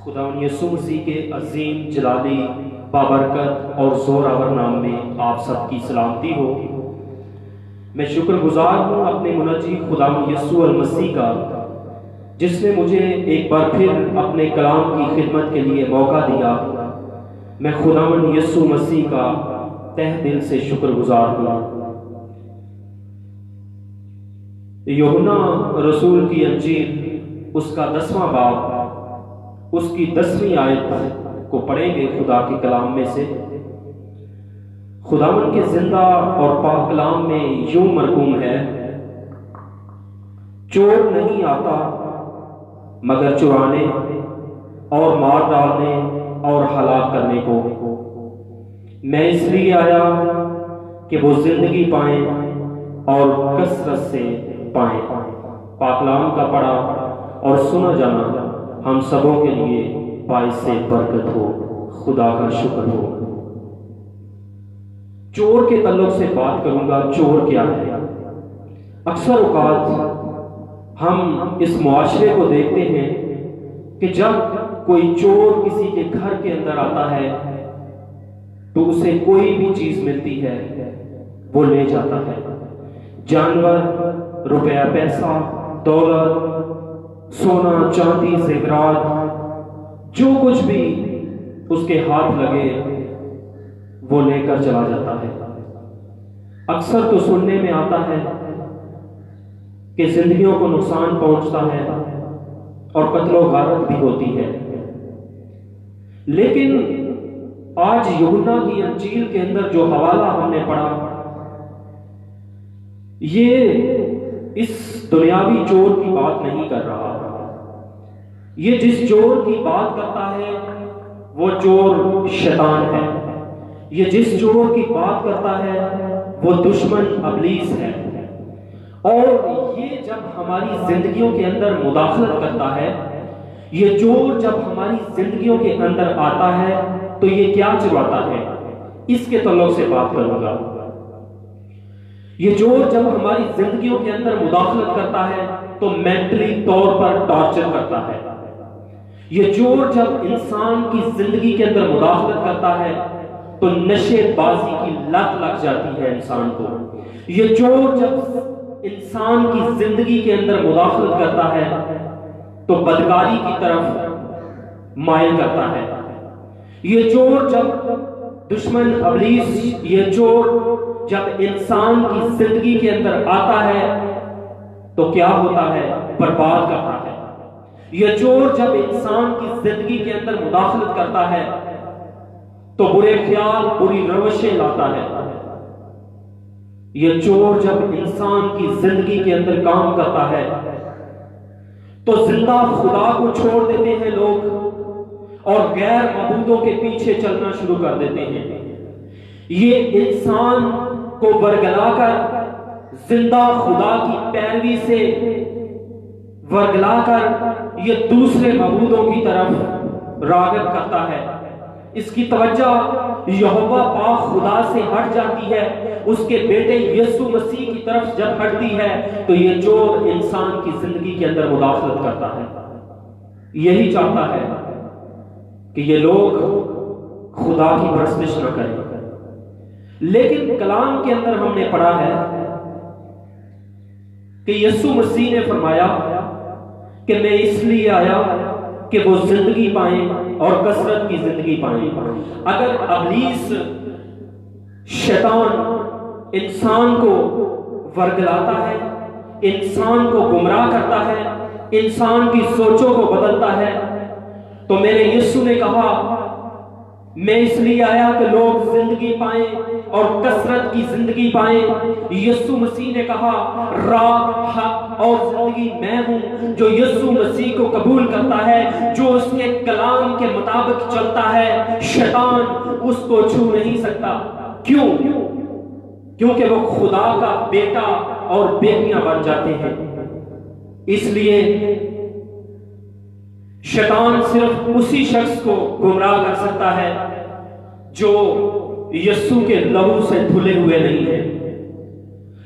خداوند یسوع مسیح کے عظیم جلالی بابرکت اور زوراور نام میں آپ سب کی سلامتی ہو۔ میں شکر گزار ہوں اپنے منجی خداوند یسوع المسیح کا، جس نے مجھے ایک بار پھر اپنے کلام کی خدمت کے لیے موقع دیا۔ میں خداوند یسوع مسیح کا تہ دل سے شکر گزار ہوں۔ یوحنا رسول کی انجیل اس کا 10واں باب، اس کی 10ویں آیت کو پڑھیں گے خدا کے کلام میں سے۔ خداوند کے زندہ اور پاک کلام میں یوں مرقوم ہے: چور نہیں آتا مگر چرانے اور مار ڈالنے اور ہلاک کرنے کو، میں اس لیے آیا کہ وہ زندگی پائیں اور کثرت سے پائیں۔ پاک کلام کا پڑھا اور سنا جانا ہم سبوں کے لیے باعث برکت ہو۔ خدا کا شکر ہو۔ چور کے تعلق سے بات کروں گا۔ چور کیا ہے؟ اکثر اوقات ہم اس معاشرے کو دیکھتے ہیں کہ جب کوئی چور کسی کے گھر کے اندر آتا ہے تو اسے کوئی بھی چیز ملتی ہے وہ لے جاتا ہے۔ جانور، روپیہ پیسہ، دولت، سونا چاندی، زیورات، جو کچھ بھی اس کے ہاتھ لگے وہ لے کر چلا جاتا ہے۔ اکثر تو سننے میں آتا ہے کہ زندگیوں کو نقصان پہنچتا ہے اور قتل و غارت بھی ہوتی ہے، لیکن آج یوحنا کی انجیل کے اندر جو حوالہ ہم نے پڑھا، یہ اس دنیاوی چور کی بات نہیں کر رہا۔ یہ جس چور کی بات کرتا ہے وہ چور شیطان ہے۔ یہ جس چور کی بات کرتا ہے وہ دشمن ابلیس ہے۔ اور یہ جب ہماری زندگیوں کے اندر مداخلت کرتا ہے، یہ چور جب ہماری زندگیوں کے اندر آتا ہے تو یہ کیا چراتا ہے، اس کے تعلق سے بات کروں گا۔ یہ چور جب ہماری زندگیوں کے اندر مداخلت کرتا ہے تو مینٹلی طور پر ٹارچر کرتا ہے۔ یہ چور جب انسان کی زندگی کے اندر مداخلت کرتا ہے تو نشے بازی کی لت لگ جاتی ہے انسان کو۔ یہ چور جب انسان کی زندگی کے اندر مداخلت کرتا ہے تو بدکاری کی طرف مائل کرتا ہے۔ یہ چور جب دشمن ابلیس، یہ چور جب انسان کی زندگی کے اندر آتا ہے تو کیا ہوتا ہے؟ برباد کرتا ہے۔ یہ چور جب انسان کی زندگی کے اندر مداخلت کرتا ہے تو برے خیال، بری روشیں لاتا ہے۔ یہ چور جب انسان کی زندگی کے اندر کام کرتا ہے تو زندہ خدا کو چھوڑ دیتے ہیں لوگ اور غیر معبودوں کے پیچھے چلنا شروع کر دیتے ہیں۔ یہ انسان کو ورگلا کر، زندہ خدا کی پیروی سے ورگلا کر یہ دوسرے معبودوں کی طرف راغب کرتا ہے۔ اس کی توجہ یہوہ پاک خدا سے ہٹ جاتی ہے، اس کے بیٹے یسوع مسیح کی طرف جب ہٹتی ہے تو یہ چور انسان کی زندگی کے اندر مداخلت کرتا ہے۔ یہی چاہتا ہے کہ یہ لوگ خدا کی پرستش نہ کریں۔ لیکن کلام کے اندر ہم نے پڑھا ہے کہ یسوع مسیح نے فرمایا کہ میں اس لیے آیا کہ وہ زندگی پائیں اور کثرت کی زندگی پائیں۔ اگر ابلیس، شیطان انسان کو ورگلاتا ہے، انسان کو گمراہ کرتا ہے، انسان کی سوچوں کو بدلتا ہے، تو میرے یسوع نے کہا میں اس لیے آیا کہ لوگ زندگی پائیں اور کثرت کی زندگی پائیں۔ یسوع مسیح نے کہا راہ، حق اور زندگی میں ہوں۔ جو یسوع مسیح کو قبول کرتا ہے، جو اس کے کلام کے مطابق چلتا ہے، شیطان اس کو چھو نہیں سکتا۔ کیوں؟ کیونکہ وہ خدا کا بیٹا اور بیٹیاں بن جاتے ہیں۔ اس لیے شیطان صرف اسی شخص کو گمراہ کر سکتا ہے جو یسوع کے لہو سے دھلے ہوئے نہیں ہے۔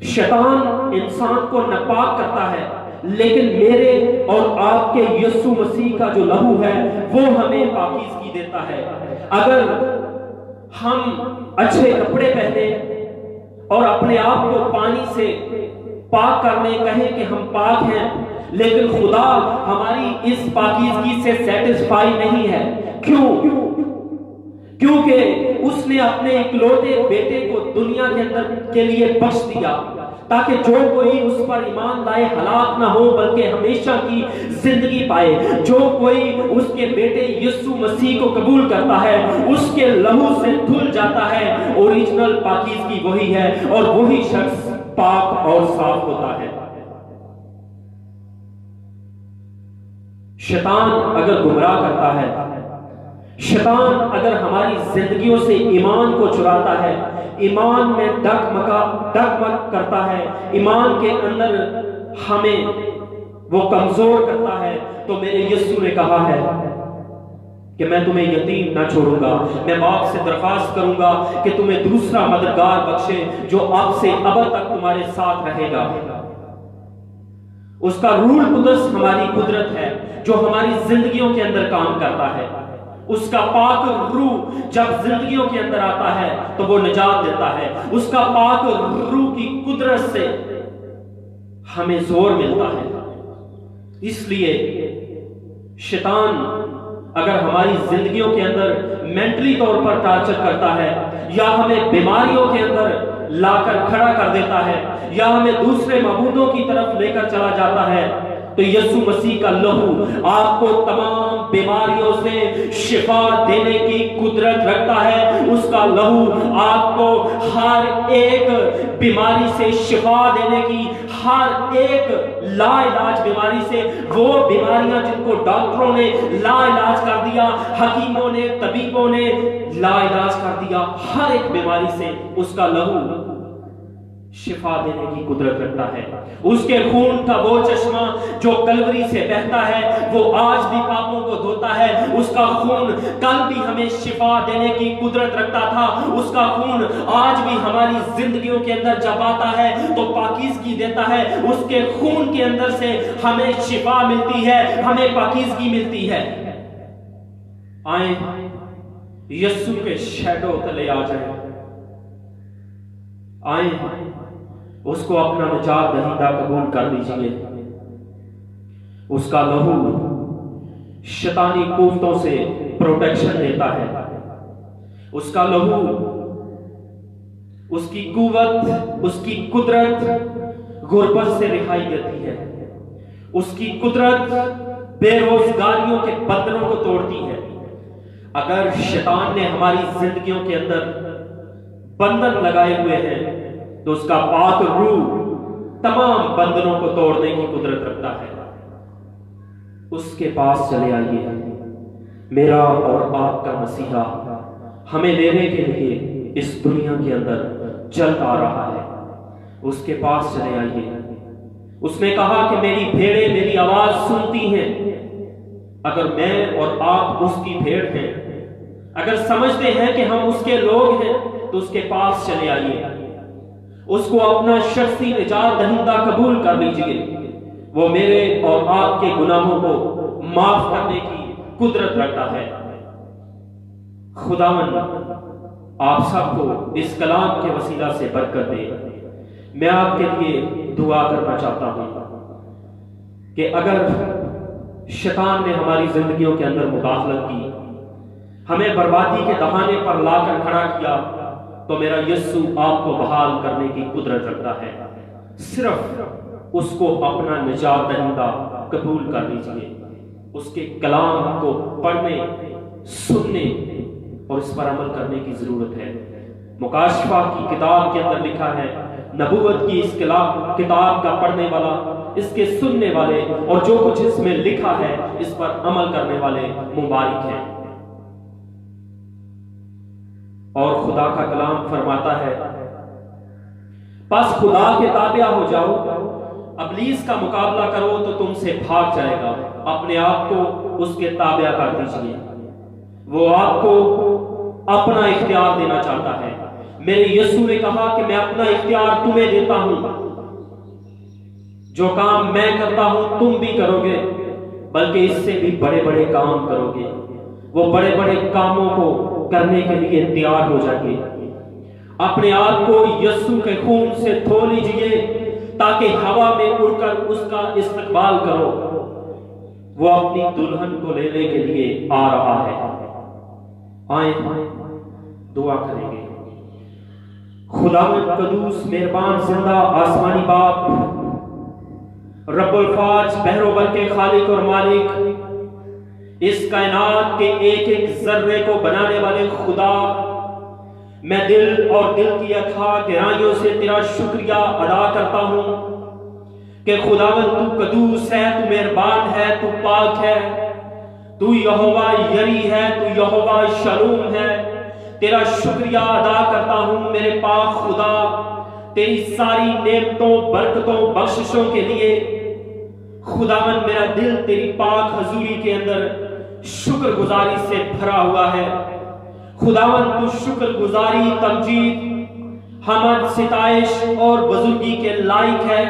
شیطان انسان کو ناپاک کرتا ہے، لیکن میرے اور آپ کے یسوع مسیح کا جو لہو ہے وہ ہمیں پاکیزگی دیتا ہے۔ اگر ہم اچھے کپڑے پہنے اور اپنے آپ کو پانی سے پاک کرنے کہیں کہ ہم پاک ہیں، لیکن خدا ہماری اس پاکیزگی سے سیٹسفائی نہیں ہے۔ کیونکہ اس نے اپنے اکلوتے بیٹے کو دنیا کے اندر کے لیے بخش دیا تاکہ جو کوئی اس پر ایمان لائے ہلاک نہ ہو بلکہ ہمیشہ کی زندگی پائے۔ جو کوئی اس کے بیٹے یسوع مسیح کو قبول کرتا ہے اس کے لہو سے دھل جاتا ہے۔ اوریجنل پاکیزگی وہی ہے اور وہی شخص پاک اور صاف ہوتا ہے۔ شیطان اگر گمراہ کرتا ہے، شیطان اگر ہماری زندگیوں سے ایمان کو چراتا ہے، ایمان میں ڈگمگ کرتا ہے، ایمان کے اندر ہمیں وہ کمزور کرتا ہے، تو میرے یسوع نے کہا ہے کہ میں تمہیں یتیم نہ چھوڑوں گا، میں باپ سے درخواست کروں گا کہ تمہیں دوسرا مددگار بخشے جو اب سے ابد تک تمہارے ساتھ رہے گا۔ اس کا روح القدس ہماری قدرت ہے جو ہماری زندگیوں کے اندر کام کرتا ہے۔ اس کا پاک روح جب زندگیوں کے اندر آتا ہے تو وہ نجات دیتا ہے۔ اس کا پاک روح کی قدرت سے ہمیں زور ملتا ہے۔ اس لیے شیطان اگر ہماری زندگیوں کے اندر مینٹلی طور پر ٹارچر کرتا ہے یا ہمیں بیماریوں کے اندر لا کر کھڑا کر دیتا ہے یا ہمیں دوسرے معبودوں کی طرف لے کر چلا جاتا ہے، تو یسوع مسیح کا لہو آپ کو تمام بیماریوں سے شفا دینے کی قدرت رکھتا ہے۔ اس کا لہو آپ کو ہر ایک بیماری سے شفا دینے کی، ہر ایک لا علاج بیماری سے، وہ بیماریاں جن کو ڈاکٹروں نے لا علاج کر دیا، حکیموں نے، طبیبوں نے لا علاج کر دیا، ہر ایک بیماری سے اس کا لہو شفا دینے کی قدرت رکھتا ہے۔ اس کے خون کا وہ چشمہ جو کلوری سے بہتا ہے وہ آج بھی پاپوں کو دھوتا ہے۔ اس کا خون کل بھی ہمیں شفا دینے کی قدرت رکھتا تھا، اس کا خون آج بھی ہماری زندگیوں کے اندر جب آتا ہے تو پاکیزگی دیتا ہے۔ اس کے خون کے اندر سے ہمیں شفا ملتی ہے، ہمیں پاکیزگی ملتی ہے۔ آئیں یسوع کے شیڈو تلے آ جائیں، آئیں اس کو اپنا نجات دہندہ قبول کر لیجئے۔ اس کا لہو شیطانی قوتوں سے پروٹیکشن دیتا ہے۔ اس کا لہو، اس کی قوت، اس کی قدرت غربت سے رہائی دیتی ہے۔ اس کی قدرت بے روزگاریوں کے بندنوں کو توڑتی ہے۔ اگر شیطان نے ہماری زندگیوں کے اندر بندن لگائے ہوئے ہیں تو اس کا پاک روح تمام بندنوں کو توڑنے کی قدرت رکھتا ہے۔ اس کے پاس چلے آئیے، میرا اور آپ کا مسیحا ہمیں لینے کے لیے اس دنیا کے اندر چل آ رہا ہے۔ اس کے پاس چلے آئیے۔ اس نے کہا کہ میری بھیڑیں میری آواز سنتی ہیں۔ اگر میں اور آپ اس کی بھیڑ ہیں، اگر سمجھتے ہیں کہ ہم اس کے لوگ ہیں، تو اس کے پاس چلے آئیے، اس کو اپنا شخصی نجات دہندہ قبول کر لیجئے۔ وہ میرے اور آپ کے گناہوں کو معاف کرنے کی قدرت رکھتا ہے۔ خداوند آپ سب کو اس کلام کے وسیلہ سے برکت دے۔ میں آپ کے لیے دعا کرنا چاہتا ہوں کہ اگر شیطان نے ہماری زندگیوں کے اندر مداخلت کی، ہمیں بربادی کے دہانے پر لا کر کھڑا کیا، تو میرا یسوع آپ کو بحال کرنے کی قدرت رکھتا ہے۔ صرف اس کو اپنا نجات دہندہ قبول کر لیجئے۔ اس کے کلام کو پڑھنے، سننے اور اس پر عمل کرنے کی ضرورت ہے۔ مکاشفہ کی کتاب کے اندر لکھا ہے، نبوت کی اس کتاب کا پڑھنے والا، اس کے سننے والے اور جو کچھ اس میں لکھا ہے اس پر عمل کرنے والے مبارک ہیں۔ اور خدا کا کلام فرماتا ہے، پس خدا کے تابع ہو جاؤ، ابلیس کا مقابلہ کرو تو تم سے بھاگ جائے گا۔ اپنے آپ کو اس کے تابع کر دیجئے۔ وہ آپ کو اپنا اختیار دینا چاہتا ہے۔ میرے یسوع نے کہا کہ میں اپنا اختیار تمہیں دیتا ہوں۔ جو کام میں کرتا ہوں تم بھی کرو گے، بلکہ اس سے بھی بڑے بڑے کام کرو گے۔ وہ بڑے بڑے کاموں کو کرنے کے لیے تیار ہو جائیے۔ اپنے آپ کو یسوع کے خون سے دھو لیجئے تاکہ ہوا میں اڑ کر اس کا استقبال کرو۔ وہ اپنی دلہن کو لینے کے لیے آ رہا ہے۔ آئیں دعا کریں گے۔ خداوند قدوس مہربان زندہ آسمانی باپ، رب الفاظ بحر کے خالق اور مالک، اس کائنات کے ایک ایک ذرے کو بنانے والے خدا، میں دل اور دل کی اتھاہ گہرائیوں سے تیرا شکریہ ادا کرتا ہوں کہ خداوند تو قدوس ہے، تو مہربان ہے، تو پاک ہے، تو یہوہ یری ہے، تو یہوہ شلوم ہے۔ تیرا شکریہ ادا کرتا ہوں میرے پاک خدا، تیری ساری نعمتوں، برکتوں، بخششوں کے لیے۔ خداوند میرا دل تیری پاک حضوری کے اندر شکر گزاری سے بھرا ہوا ہے۔ خداوند تو شکر گزاری، تمجید، حمد، ستائش اور بزرگی کے لائق ہے۔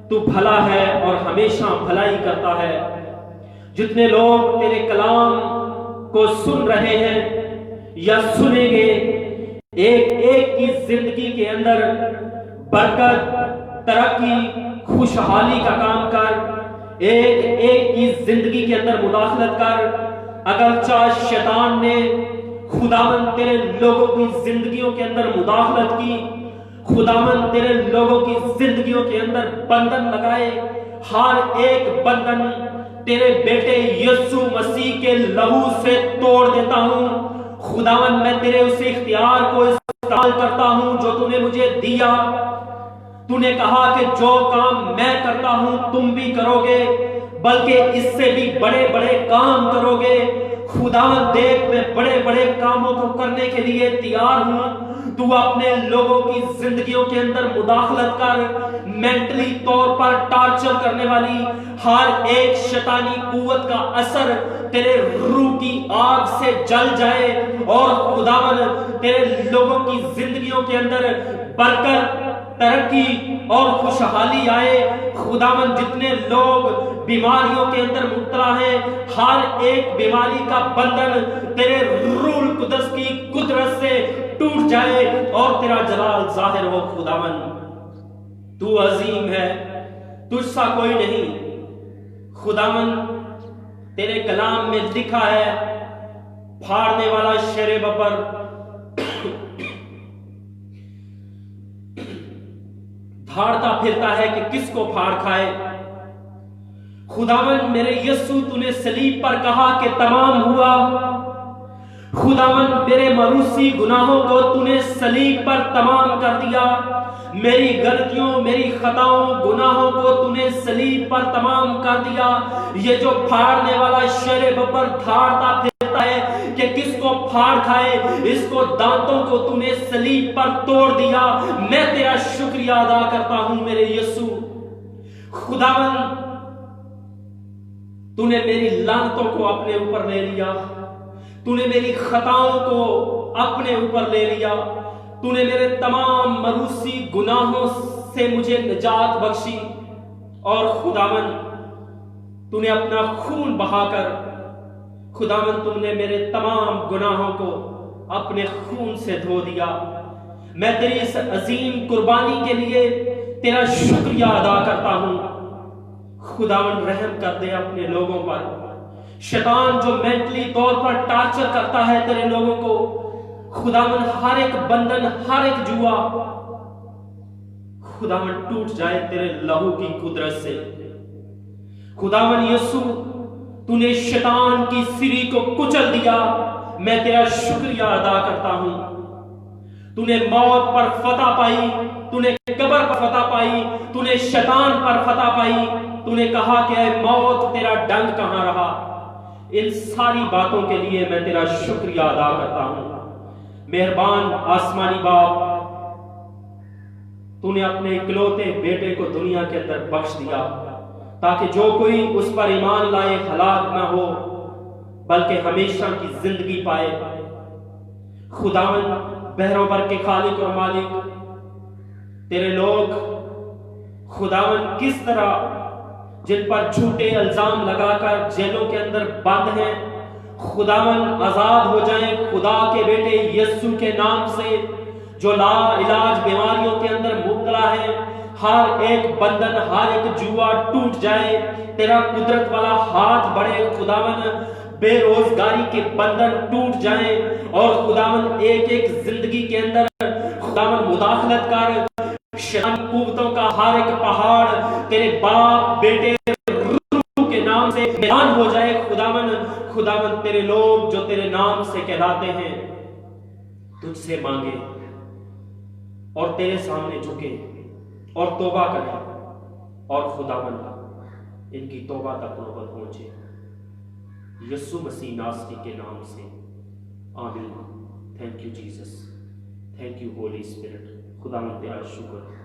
تو بھلا ہے اور ہمیشہ بھلائی کرتا ہے۔ جتنے لوگ تیرے کلام کو سن رہے ہیں یا سنیں گے، ایک ایک کی زندگی کے اندر برکت، ترقی، خوشحالی کا کام کر، ایک ایک کی زندگی کے اندر مداخلت کر۔ اگرچہ شیطان نے خداوند تیرے لوگوں کی زندگیوں کے اندر مداخلت کی، خداوند تیرے لوگوں کی زندگیوں کے اندر بندھن لگائے، ہر ایک بندھن تیرے بیٹے یسوع مسیح کے لہو سے توڑ دیتا ہوں۔ خداوند میں تیرے اس اختیار کو استعمال کرتا ہوں جو تو نے مجھے دیا۔ تو نے کہا کہ جو کام میں کرتا ہوں تم بھی کرو گے، بلکہ اس سے بھی بڑے بڑے کام کرو گے۔ خداوند دیکھ، میں بڑے بڑے کاموں کو کرنے کے لیے تیار ہوں۔ تو اپنے لوگوں کی زندگیوں کے اندر مداخلت کر، مینٹلی طور پر ٹارچر کرنے والی ہر ایک شیطانی قوت کا اثر تیرے روح کی آگ سے جل جائے، اور خداوند تیرے لوگوں کی زندگیوں کے اندر برکت، ترقی اور خوشحالی آئے۔ خداوند جتنے لوگ بیماریوں کے اندر مبتلا ہیں، ہر ایک بیماری کا بندھن تیرے روح القدس کی قدرت سے ٹوٹ جائے اور تیرا جلال ظاہر ہو۔ خداوند تو عظیم ہے، تجھ سا کوئی نہیں۔ خداوند تیرے کلام میں لکھا ہے، پھاڑنے والا شیر ببر دھاڑتا پھرتا ہے کہ کس کو پھاڑ کھائے۔ خداوند میرے یسوع، تو نے صلیب پر کہا کہ تمام ہوا۔ خداوند میرے مروسی گناہوں کو تو نے صلیب پر تمام کر دیا۔ میری غلطیوں، میری خطاؤں، گناہوں کو تو نے صلیب پر تمام کر دیا۔ یہ جو پھاڑنے والا شیر ببر دھاڑتا پھرتا ہے کہ کس کو پھاڑ کھائے، اس کو دانتوں کو تو نے صلیب پر توڑ دیا۔ میں تیرا شکریہ ادا کرتا ہوں میرے یسوع۔ خداوند تو نے میری لعنتوں کو اپنے اوپر لے لیا، تو نے میری خطاؤں کو اپنے اوپر لے لیا، تو نے میرے تمام مروسی گناہوں سے مجھے نجات بخشی، اور خداوند تو نے اپنا خون بہا کر، خداوند تم نے میرے تمام گناہوں کو اپنے خون سے دھو دیا۔ میں تیری اس عظیم قربانی کے لیے تیرا شکریہ ادا کرتا ہوں۔ خداوند رحم کر دے اپنے لوگوں پر۔ شیطان جو مینٹلی طور پر ٹارچر کرتا ہے تیرے لوگوں کو، خداوند ہر ایک بندھن، ہر ایک جوا خداوند ٹوٹ جائے تیرے لہو کی قدرت سے۔ خداوند یسوع تو نے شیطان کی سری کو کچل دیا۔ میں تیرا شکریہ ادا کرتا ہوں۔ تو نے موت پر فتح پائی، تو نے قبر پر فتح پائی، تو نے شیطان پر فتح پائی۔ تو نے کہا کہ اے موت تیرا ڈنگ کہاں رہا۔ ان ساری باتوں کے لیے میں تیرا شکریہ ادا کرتا ہوں۔ مہربان آسمانی باپ، تو نے اپنے اکلوتے بیٹے کو دنیا کے اندر بخش دیا تاکہ جو کوئی اس پر ایمان لائے ہلاک نہ ہو بلکہ ہمیشہ کی زندگی پائے۔ خداوند بحر و بر کے خالق اور مالک، تیرے لوگ خداون کس طرح جن پر جھوٹے الزام لگا کر جیلوں کے اندر بند ہیں، خداون آزاد ہو جائیں خدا کے بیٹے یسوع کے نام سے، جو لا علاج بیماریوں کے اندر مبتلا ہے، ہر ایک بندن، ہر ایک جوا ٹوٹ جائے، تیرا قدرت والا ہاتھ بڑھے خداون، بے روزگاری کے بندن ٹوٹ جائیں، اور خداون ایک ایک زندگی کے اندر خداون مداخلت کر، شیطانی قوتوں کا ہر ایک پہاڑ تیرے باپ بیٹے روح کے نام سے بیان ہو جائے خداون۔ خداون تیرے لوگ جو تیرے نام سے کہلاتے ہیں تجھ سے مانگے اور تیرے سامنے جھکے اور توبہ کرے، اور خداون ان کی توبہ تک نوبت پہنچے، یسوع مسیح ناصری کے نام سے آمین۔ Thank you Jesus, thank you holy spirit. خداون تیرا شکر۔